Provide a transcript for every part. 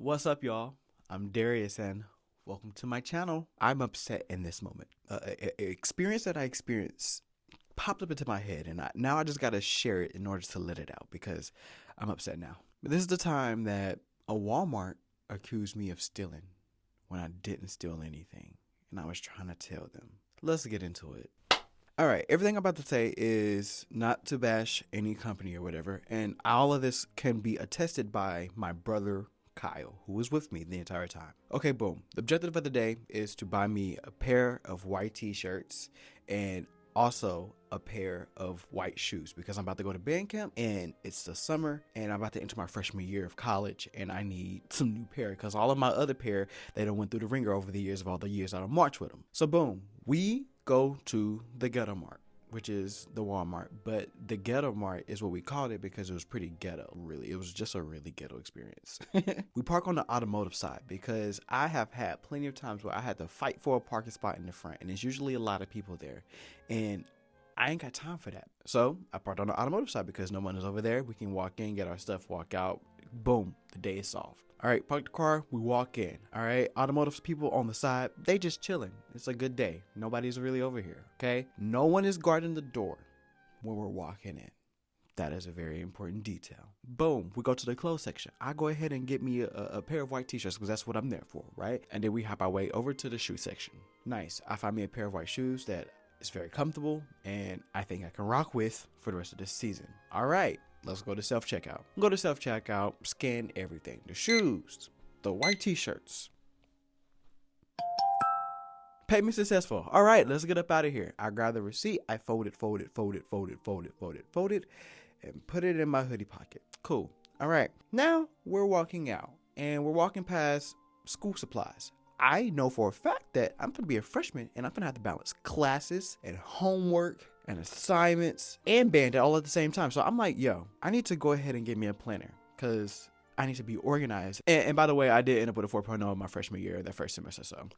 What's up, y'all? I'm Darius, and welcome to my channel. I'm upset in this moment. Experience that I experienced popped up into my head, and now I just gotta share it in order to let it out because I'm upset now. But this is the time that a Walmart accused me of stealing when I didn't steal anything, and I was trying to tell them. Let's get into it. All right, everything I'm about to say is not to bash any company or whatever, and all of this can be attested by my brother Kyle, who was with me the entire time. Okay, boom. The objective of the day is to buy me a pair of white t-shirts and also a pair of white shoes because I'm about to go to band camp and it's the summer and I'm about to enter my freshman year of college and I need some new pair because all of my other pair, they done went through the ringer over the years of all the years I done marched with them. So boom, we go to the Ghetto Mart, which is the Walmart, but the Ghetto Mart is what we called it because it was pretty ghetto, really. It was just a really ghetto experience. We park on the automotive side because I have had plenty of times where I had to fight for a parking spot in the front, and there's usually a lot of people there, and I ain't got time for that. So I parked on the automotive side because no one is over there. We can walk in, get our stuff, walk out. Boom, the day is solved. All right, park the car, we walk in. All right, automotive people on the side, they just chilling. It's a good day. Nobody's really over here, okay? No one is guarding the door when we're walking in. That is a very important detail. Boom, we go to the clothes section. I go ahead and get me a pair of white t-shirts because that's what I'm there for, right? And then we hop our way over to the shoe section. Nice, I find me a pair of white shoes that is very comfortable and I think I can rock with for the rest of this season. All right. Let's go to self-checkout. Go to self-checkout, scan everything. The shoes, the white t-shirts. Payment successful. All right, let's get up out of here. I grab the receipt. I fold it, and put it in my hoodie pocket. Cool. All right, now we're walking out and we're walking past school supplies. I know for a fact that I'm going to be a freshman and I'm going to have to balance classes and homework and assignments and band all at the same time. So I'm like, yo, I need to go ahead and get me a planner because I need to be organized. And by the way, I did end up with a 4.0 in my freshman year, that first semester, so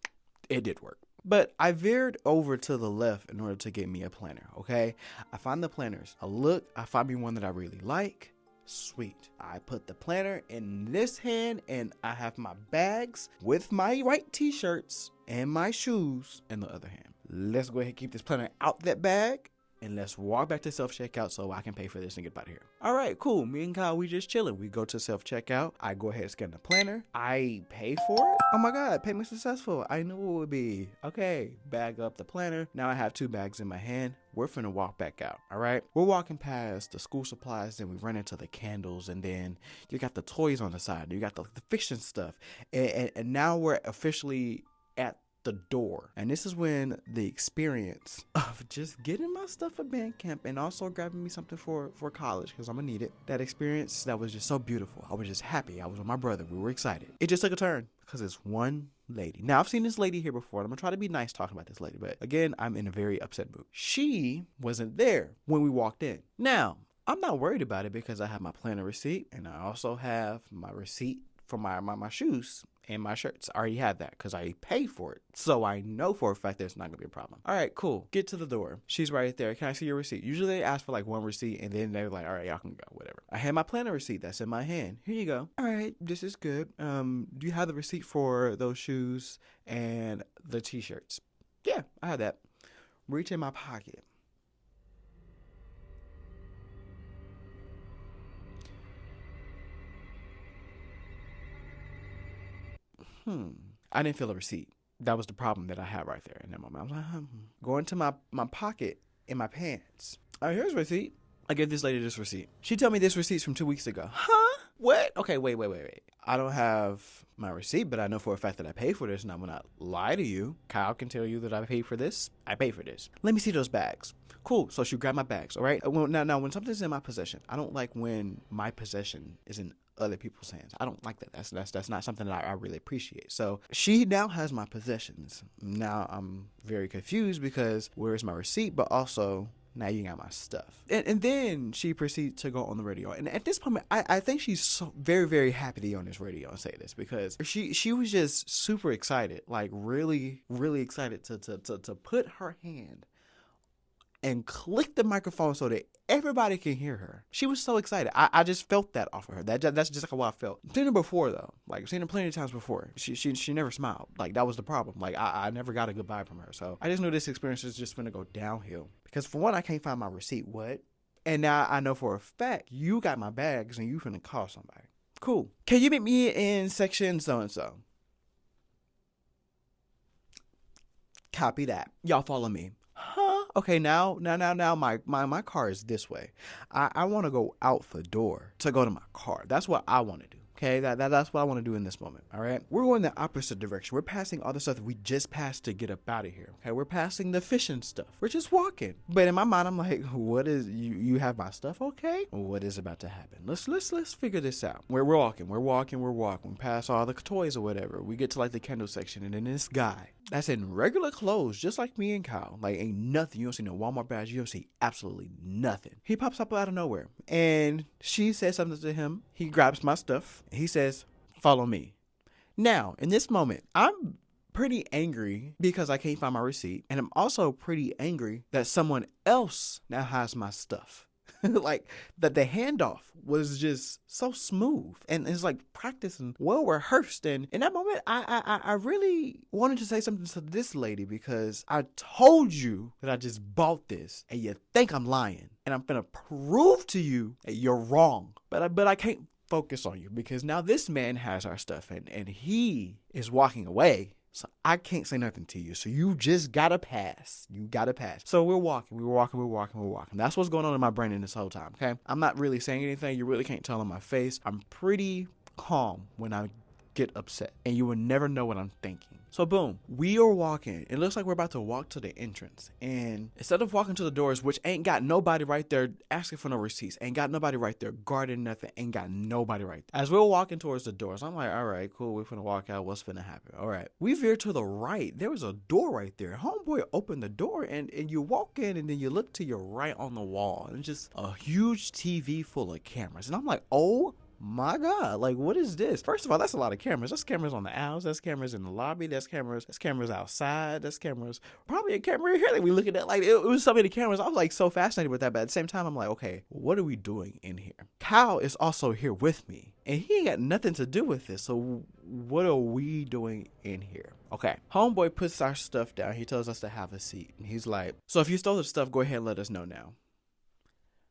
it did work. But I veered over to the left in order to get me a planner, okay? I find the planners. I look, I find me one that I really like. Sweet. I put the planner in this hand and I have my bags with my white t-shirts and my shoes in the other hand. Let's go ahead and keep this planner out that bag and let's walk back to self-checkout so I can pay for this and get out of here. All right, cool. Me and Kyle, we just chilling. We go to self-checkout. I go ahead and scan the planner. I pay for it. Oh my God, payment successful. I knew it would be. Okay, bag up the planner. Now I have two bags in my hand. We're finna walk back out, all right? We're walking past the school supplies, then we run into the candles, and then you got the toys on the side. You got the fiction stuff. And now we're officially at the door. And this is when the experience of just getting my stuff at band camp and also grabbing me something for college because I'm gonna need it. That experience, that was just so beautiful. I was just happy. I was with my brother. We were excited. It just took a turn because it's one lady. Now, I've seen this lady here before, and I'm gonna try to be nice talking about this lady, but again, I'm in a very upset mood. She wasn't there when we walked in. Now, I'm not worried about it because I have my planner receipt and I also have my receipt for my shoes and my shirts. I already had that because I paid for it. So I know for a fact there's not going to be a problem. All right, cool. Get to the door. She's right there. Can I see your receipt? Usually they ask for like one receipt and then they're like, all right, y'all can go, whatever. I had my planner receipt that's in my hand. Here you go. All right, this is good. Do you have the receipt for those shoes and the t-shirts? Yeah, I had that. Reach in my pocket. I didn't feel a receipt. That was the problem that I had right there in that moment. I was like, Going to my pocket in my pants. All right, here's a receipt. I gave this lady this receipt. She told me this receipt's from 2 weeks ago. Huh? What? Okay, wait. I don't have my receipt, but I know for a fact that I paid for this, and I will not lie to you. Kyle can tell you that I paid for this. I paid for this. Let me see those bags. Cool. So she grabbed my bags, all right? Well, now, when something's in my possession, I don't like when my possession is in other people's hands. I don't like that. That's not something that I really appreciate. So she now has my possessions. Now I'm very confused because where's my receipt? But also now you got my stuff. And then she proceeds to go on the radio. And at this moment, I think she's so very, very happy to be on this radio and say this because she was just super excited, like really, really excited to put her hand and click the microphone so that everybody can hear her. She was so excited. I just felt that off of her. That's just like how I felt. I've seen her before though. Like I've seen her plenty of times before. She never smiled. Like that was the problem. Like I never got a good vibe from her. So I just knew this experience is just gonna go downhill. Because for one, I can't find my receipt. What? And now I know for a fact you got my bags and you finna call somebody. Cool. Can you meet me in section so and so? Copy that. Y'all follow me. Huh? Okay, now my car is this way. I want to go out the door to go to my car. That's what I want to do. Okay, that's what I want to do in this moment. All right, we're going the opposite direction. We're passing all the stuff that we just passed to get up out of here. Okay, we're passing the fishing stuff. We're just walking. But in my mind, I'm like, what is you have my stuff? Okay, what is about to happen? Let's figure this out. We're walking. We pass all the toys or whatever. We get to like the candle section, and then this guy that's in regular clothes, just like me and Kyle, like ain't nothing. You don't see no Walmart badge. You don't see absolutely nothing. He pops up out of nowhere, and she says something to him. He grabs my stuff. He says, "Follow me." Now, in this moment, I'm pretty angry because I can't find my receipt, and I'm also pretty angry that someone else now has my stuff. Like that the handoff was just so smooth and it's like practiced and well rehearsed. And in that moment, I really wanted to say something to this lady because I told you that I just bought this and you think I'm lying, and I'm gonna prove to you that you're wrong. But I can't focus on you because now this man has our stuff and he is walking away. So I can't say nothing to you. So you just gotta pass. You gotta pass. So we're walking. That's what's going on in my brain in this whole time, okay? I'm not really saying anything. You really can't tell on my face. I'm pretty calm when I get upset. And you will never know what I'm thinking. So boom, we are walking. It looks like we're about to walk to the entrance. And instead of walking to the doors, which ain't got nobody right there asking for no receipts, ain't got nobody right there guarding nothing, ain't got nobody right there. As we're walking towards the doors, I'm like, all right, cool. We're finna walk out. What's finna happen? All right. We veer to the right. There was a door right there. Homeboy opened the door and you walk in and then you look to your right on the wall. And it's just a huge TV full of cameras. And I'm like, oh my God, like what is this? First of all, that's a lot of cameras. That's cameras on the aisles, that's cameras in the lobby, that's cameras outside, that's cameras, probably a camera here that we looking at. Like it was so many cameras. I was like so fascinated with that, but at the same time, I'm like, okay, what are we doing in here? Kyle is also here with me, and he ain't got nothing to do with this. So what are we doing in here? Okay, homeboy puts our stuff down. He tells us to have a seat, and he's like, so if you stole the stuff, go ahead and let us know now.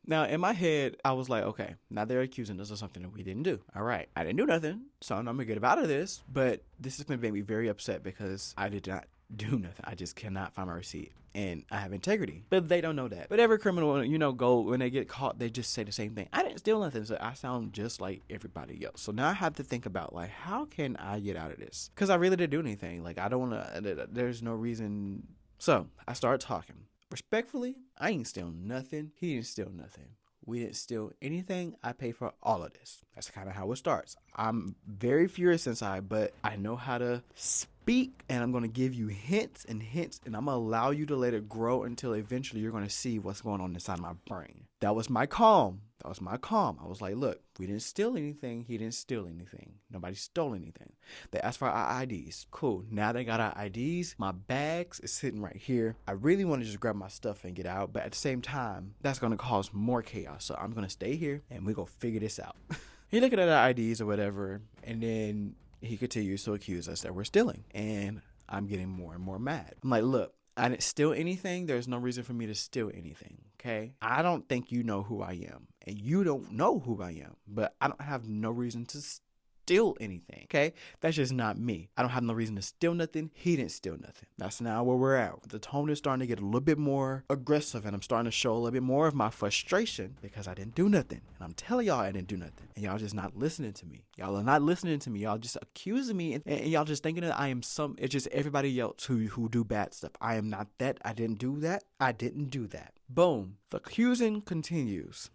Now, in my head, I was like, okay, now they're accusing us of something that we didn't do. All right, I didn't do nothing, so I'm going to get out of this. But this is going to make me very upset because I did not do nothing. I just cannot find my receipt. And I have integrity. But they don't know that. But every criminal, go when they get caught, they just say the same thing. I didn't steal nothing, so I sound just like everybody else. So now I have to think about, like, how can I get out of this? Because I really didn't do anything. Like, I don't want to, there's no reason. So I started talking. Respectfully, I ain't steal nothing. He didn't steal nothing. We didn't steal anything. I paid for all of this. That's kind of how it starts. I'm very furious inside, but I know how to speak, and I'm going to give you hints, and I'm going to allow you to let it grow until eventually you're going to see what's going on inside my brain. That was my calm. I was like, look, we didn't steal anything. He didn't steal anything. Nobody stole anything. They asked for our IDs. Cool. Now they got our IDs. My bags is sitting right here. I really want to just grab my stuff and get out. But at the same time, that's going to cause more chaos. So I'm going to stay here and we're going to figure this out. He looking at our IDs or whatever. And then he continues to accuse us that we're stealing. And I'm getting more and more mad. I'm like, look, I didn't steal anything. There's no reason for me to steal anything, okay? I don't think you know who I am, and you don't know who I am, but I don't have no reason to steal anything, okay? That's just not me. I don't have no reason to steal nothing. He didn't steal nothing. That's now where we're at. The tone is starting to get a little bit more aggressive, and I'm starting to show a little bit more of my frustration because I didn't do nothing. And I'm telling y'all I didn't do nothing, and y'all just not listening to me. Y'all are not listening to me. Y'all just accusing me, and y'all just thinking that I am it's just everybody else who do bad stuff. I am not that. I didn't do that. I didn't do that. Boom. The accusing continues.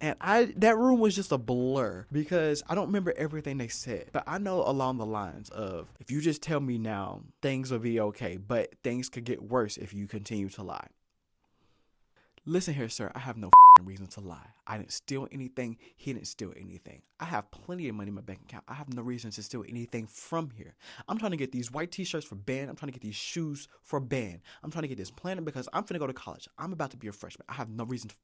And that room was just a blur because I don't remember everything they said. But I know along the lines of, if you just tell me now, things will be okay. But things could get worse if you continue to lie. Listen here, sir. I have no reason to lie. I didn't steal anything. He didn't steal anything. I have plenty of money in my bank account. I have no reason to steal anything from here. I'm trying to get these white t-shirts for band. I'm trying to get these shoes for band. I'm trying to get this planner because I'm finna go to college. I'm about to be a freshman. I have no reason to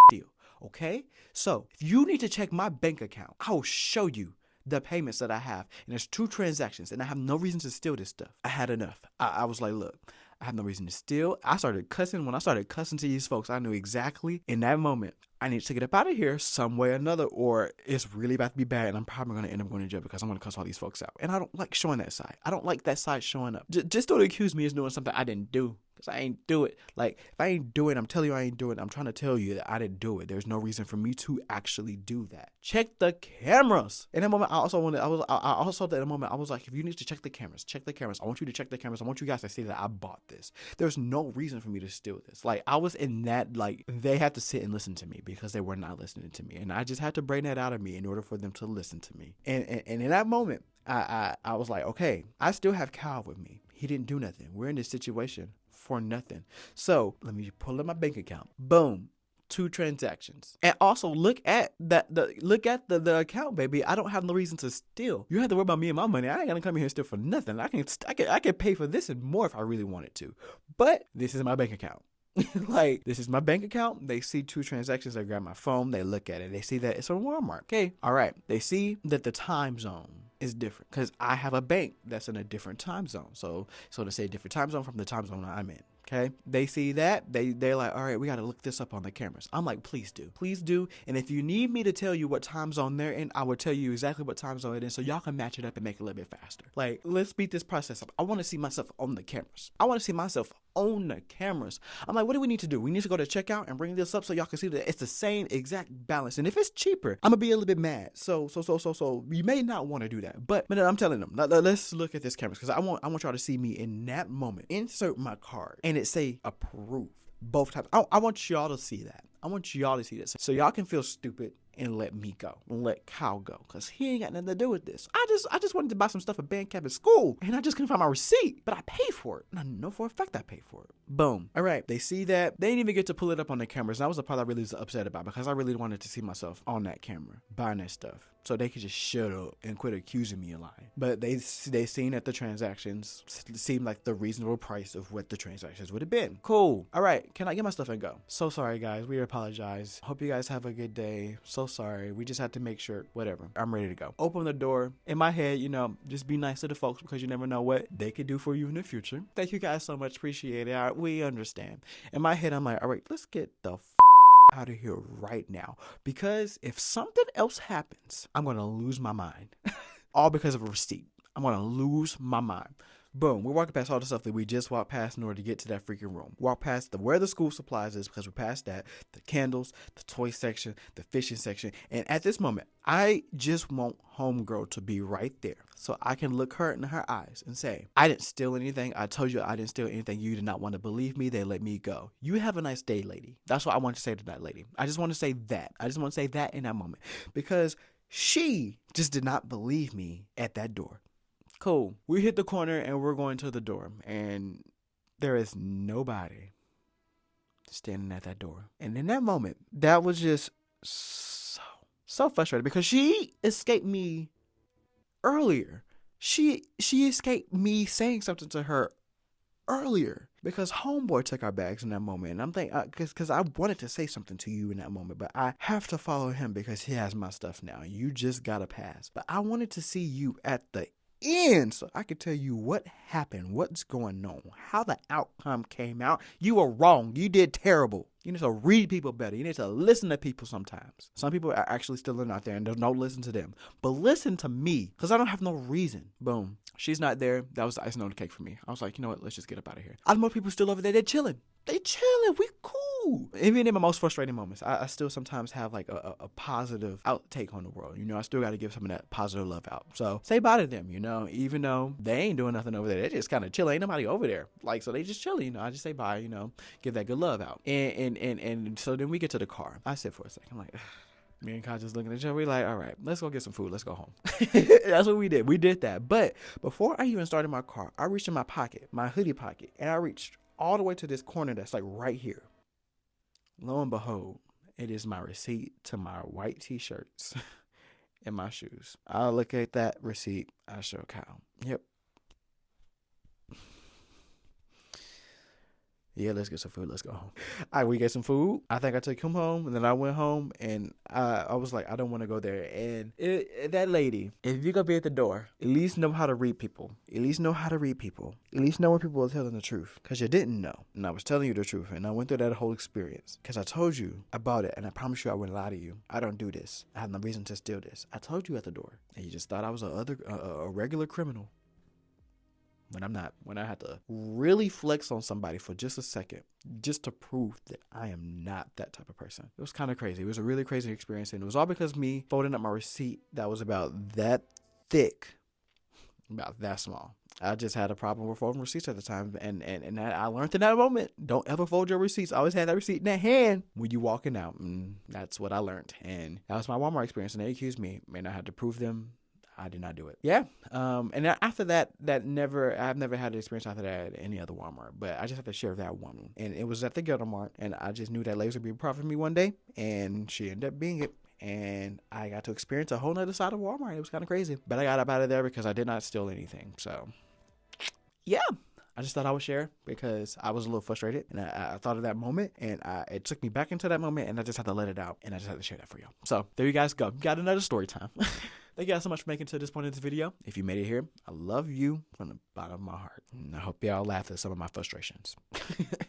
steal. Okay? So, if you need to check my bank account, I will show you the payments that I have. And there's 2 transactions, and I have no reason to steal this stuff. I had enough. I was like, look, I have no reason to steal. I started cussing. When I started cussing to these folks, I knew exactly in that moment, I need to get up out of here some way or another, or it's really about to be bad, and I'm probably going to end up going to jail because I'm going to cuss all these folks out. And I don't like showing that side. I don't like that side showing up. Just don't accuse me of doing something I didn't do. Because I ain't do it. Like, if I ain't do it, I'm telling you I ain't do it. I'm trying to tell you that I didn't do it. There's no reason for me to actually do that. Check the cameras. In that moment, I also at the moment, I was like, if you need to check the cameras, check the cameras. I want you to check the cameras. I want you guys to see that I bought this. There's no reason for me to steal this. Like, I was in that, like, they had to sit and listen to me because they were not listening to me. And I just had to bring that out of me in order for them to listen to me. And in that moment, I was like, okay, I still have Kyle with me. He didn't do nothing. We're in this situation for nothing. So let me pull up my bank account. Boom. 2 transactions. And also look at the account, baby. I don't have no reason to steal. You have to worry about me and my money. I ain't gonna come here and steal for nothing. I can pay for this and more if I really wanted to. But this is my bank account. Like, this is my bank account. They see 2 transactions. They grab my phone. They look at it. They see that it's on Walmart. Okay. All right. They see that the time zone is different because I have a bank that's in a different time zone. So to say different time zone from the time zone I'm in. Okay. They see that. They're like, all right, we got to look this up on the cameras. I'm like, please do. Please do. And if you need me to tell you what time zone they're in, I will tell you exactly what time zone it is so y'all can match it up and make it a little bit faster. Like, let's speed this process up. I want to see myself on the cameras. I'm like, what do we need to do? We need to go to checkout and bring this up so y'all can see that it's the same exact balance. And if it's cheaper, I'm gonna be a little bit mad. So you may not want to do that. But I'm telling them, let's look at this cameras because I want y'all to see me in that moment. Insert my card and it say approved both times. I want y'all to see that. I want y'all to see this so y'all can feel stupid and let me go and let Kyle go because he ain't got nothing to do with this. I just wanted to buy some stuff at band camp at school and I just couldn't find my receipt, but I paid for it and I know for a fact I paid for it. Boom. All right. They see that. They didn't even get to pull it up on the cameras. And that was the part I really was upset about because I really wanted to see myself on that camera buying that stuff so they could just shut up and quit accusing me of lying. But they seen that the transactions seemed like the reasonable price of what the transactions would have been. Cool. All right. Can I get my stuff and go? So sorry, guys. We apologize. Hope you guys have a good day. So sorry. We just had to make sure, whatever. I'm ready to go. Open the door. In my head, just be nice to the folks because you never know what they could do for you in the future. Thank you guys so much. Appreciate it. We understand. In my head, I'm like, all right, let's get the out of here right now because if something else happens, I'm going to lose my mind. All because of a receipt. I'm going to lose my mind. Boom, we're walking past all the stuff that we just walked past in order to get to that freaking room. Walk past where the school supplies is because we're past that, the candles, the toy section, the fishing section. And at this moment, I just want homegirl to be right there so I can look her in her eyes and say, I didn't steal anything. I told you I didn't steal anything. You did not want to believe me. They let me go. You have a nice day, lady. That's what I want to say to that lady. I just want to say that. I just want to say that in that moment because she just did not believe me at that door. Cool. We hit the corner and we're going to the door and there is nobody standing at that door. And in that moment, that was just so frustrating because she escaped me earlier. She escaped me saying something to her earlier because homeboy took our bags in that moment. And I'm thinking, because I wanted to say something to you in that moment, but I have to follow him because he has my stuff now. You just got to pass. But I wanted to see you at the end so I could tell you what happened, what's going on, how the outcome came out. You were wrong. You did terrible. You need to read people better. You need to listen to people sometimes. Some people are actually still out there and don't listen to them. But listen to me because I don't have no reason. Boom. She's not there. That was the icing on the cake for me. I was like, you know what? Let's just get up out of here. I have more people still over there. They're chilling. We cool. Even in my most frustrating moments, I still sometimes have like a positive outtake on the world. I still got to give some of that positive love out. So say bye to them, even though they ain't doing nothing over there. They're just kind of chilling. Ain't nobody over there. Like, so they just chilling, I just say bye, give that good love out. And so then we get to the car. I sit for a second. I'm like, me and Kai just looking at each other. We're like, all right, let's go get some food. Let's go home. That's what we did. We did that. But before I even started my car, I reached in my pocket, my hoodie pocket, and I reached all the way to this corner that's like right here. Lo and behold, it is my receipt to my white t-shirts and my shoes. I look at that receipt. I show Kyle. Yep. Yeah, let's get some food. Let's go home. We get some food. I think I took him home, and then I went home, and I was like, I don't want to go there. And that lady, if you're going to be at the door, at least know how to read people. At least know how to read people. At least know when people are telling the truth. Because you didn't know. And I was telling you the truth. And I went through that whole experience. Because I told you about it, and I promise you I wouldn't lie to you. I don't do this. I have no reason to steal this. I told you at the door. And you just thought I was a regular criminal. When I'm not, when I had to really flex on somebody for just a second, just to prove that I am not that type of person. It was kind of crazy. It was a really crazy experience. And it was all because me folding up my receipt that was about that thick, about that small. I just had a problem with folding receipts at the time. And I learned in that moment, don't ever fold your receipts. Always have that receipt in that hand when you walking out. And that's what I learned. And that was my Walmart experience. And they accused me. And I had to prove them. I did not do it. Yeah. And after that, I've never had an experience after that at any other Walmart, but I just have to share that one. And it was at the Ghetto Mart, and I just knew that lady would be proud of me one day, and she ended up being it. And I got to experience a whole nother side of Walmart. It was kind of crazy, but I got up out of there because I did not steal anything. So yeah. I just thought I would share because I was a little frustrated, and I thought of that moment, and it took me back into that moment, and I just had to let it out, and I just had to share that for you. So there you guys go. Got another story time. Thank you guys so much for making it to this point in this video. If you made it here, I love you from the bottom of my heart. And I hope y'all laughed at some of my frustrations.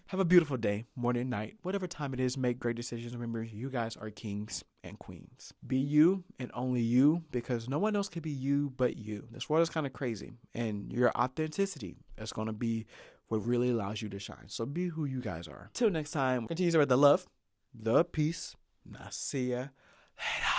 Have a beautiful day, morning, night, whatever time it is, make great decisions. Remember, you guys are kings and queens. Be you and only you, because no one else can be you but you. This world is kind of crazy, and your authenticity is going to be what really allows you to shine. So be who you guys are. Till next time, continue to spread the love, the peace, and I'll see ya later.